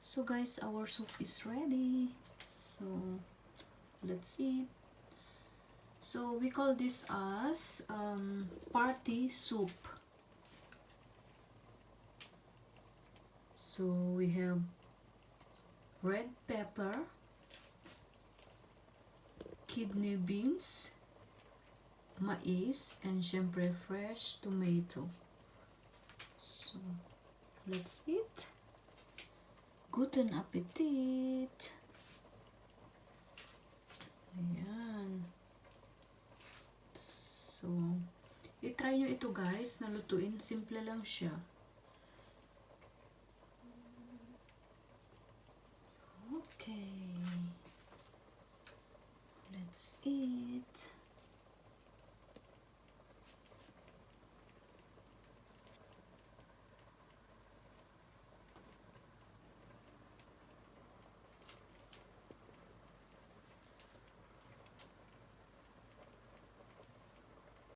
So guys, our soup is ready. So let's eat. So we call this as party soup. So we have red pepper, kidney beans, mais, and syempre fresh tomato. So let's eat. Guten Appetit! Ayan. So, i-try nyo ito guys, nalutuin. Simple lang siya.